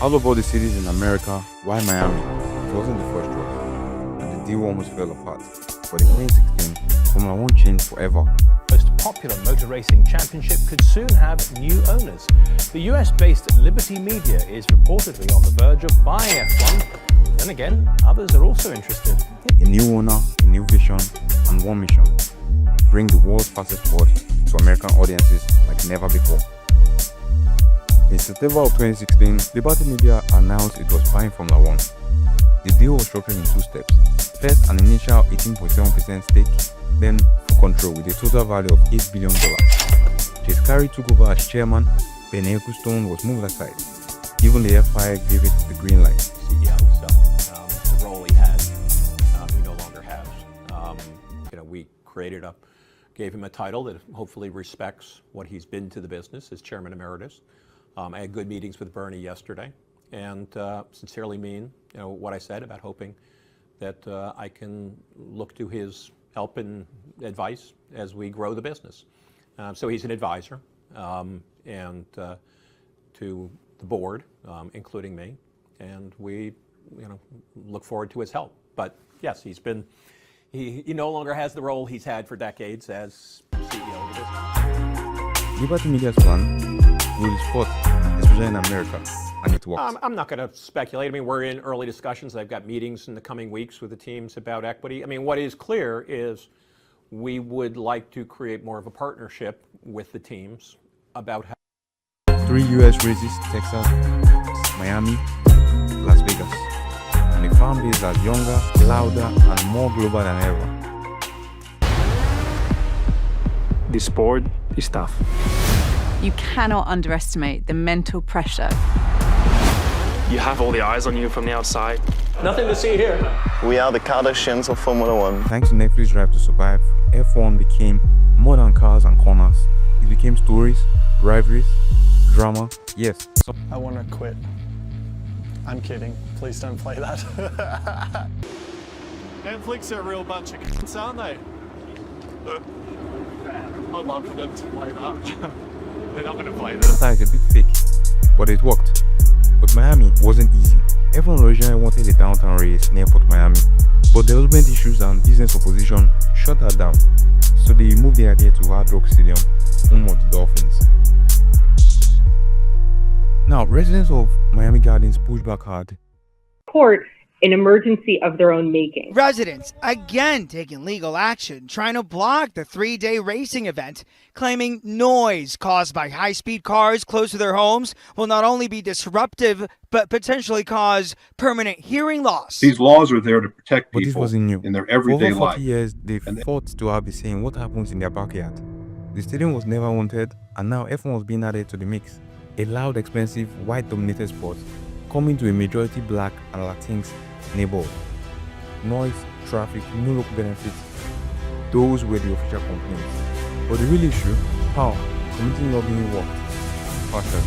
Out of all the cities in America, why Miami? It wasn't the first choice, and the deal almost fell apart. But in 2016, Formula One changed forever. The most popular motor racing championship could soon have new owners. The US-based Liberty Media is reportedly on the verge of buying F1. Then again, others are also interested. A new owner, a new vision, and one mission: bring the world's fastest sport to American audiences like never before. In September of 2016, Liberty Media announced it was buying Formula One. The deal was structured in two steps. First, an initial 18.7% stake, then full control with a total value of $8 billion. Chase Carey took over as chairman, Ben Ecclestone was moved aside. Even the FIA gave it the green light. CEO, so the role he had, he no longer has. We gave him a title that hopefully respects what he's been to the business as chairman emeritus. I had good meetings with Bernie yesterday, and sincerely mean what I said about hoping that I can look to his help and advice as we grow the business. So he's an advisor and to the board, including me, and we look forward to his help. But yes, he no longer has the role he's had for decades as CEO of the business. Liberty Media's plan will sport, especially in America, and it works. I'm not going to speculate. We're in early discussions. I've got meetings in the coming weeks with the teams about equity. What is clear is we would like to create more of a partnership with the teams about how 3 US races: Texas, Miami, Las Vegas. And the fan base is younger, louder, and more global than ever. The sport is tough. You cannot underestimate the mental pressure. You have all the eyes on you from the outside. Nothing to see here. We are the Kardashians of Formula One. Thanks to Netflix Drive to Survive, F1 became more than cars and corners. It became stories, rivalries, drama. Yes. I want to quit. I'm kidding. Please don't play that. Netflix are a real bunch of cunts, aren't they? I'd love for them to play that. They're not going to play this. It's a bit fake, but it worked. But Miami wasn't easy. Everyone originally wanted a downtown race near Port Miami, but development issues and business opposition shut that down. So they moved the idea to Hard Rock Stadium, home of the Dolphins. Now, residents of Miami Gardens pushed back hard. Court an emergency of their own making. Residents again taking legal action, trying to block the 3-day racing event, claiming noise caused by high-speed cars close to their homes will not only be disruptive, but potentially cause permanent hearing loss. These laws are there to protect But this people wasn't new. in their everyday For over 40 life. years, they fought to have a say in what happens in their backyard. The stadium was never wanted, and now F1 was being added to the mix. A loud, expensive, white-dominated sport coming to a majority black and Latinx neighborhood. Noise, traffic, no local benefits. Those were the official complaints. But the real issue, how community lobbying worked. Faster.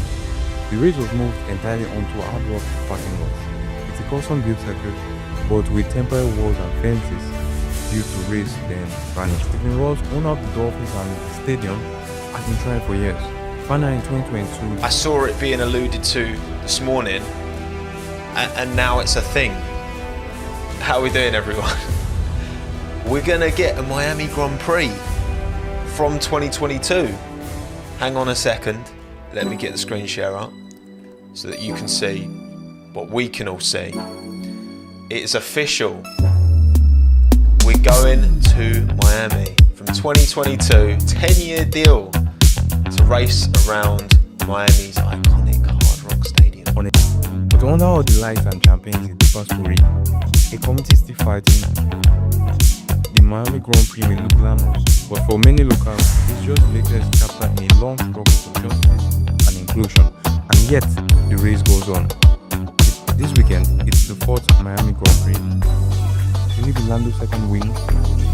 The race was moved entirely onto a hard rock parking lot. It's a custom-built circuit, but with temporary walls and fences due to race then vanished. Stephen Ross, owner of the Dolphins and the stadium, has been trying for years. Finally in 2022, I saw it being alluded to this morning, and now it's a thing. How are we doing, everyone? We're gonna get a Miami Grand Prix from 2022. Hang on a second, let me get the screen share up so that you can see what we can all see. It is official. We're going to Miami from 2022, 10-year deal to race around Miami's iconic Hard Rock Stadium. But under all the lights and champagne is a different story. A community still fighting. The Miami Grand Prix may look glamorous, but for many locals, it's just the latest chapter in a long struggle for justice and inclusion. And yet, the race goes on. This weekend, it's the 4th Miami Grand Prix. Will it be Lando's second win,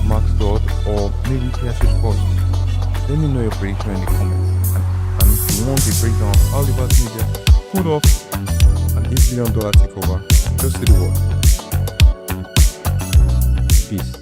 Max third, or maybe Piastri's first? Let me know your prediction in the comments. And if you want a breakdown of how Liberty Media pulled off an $8 billion takeover, just say the word. Peace.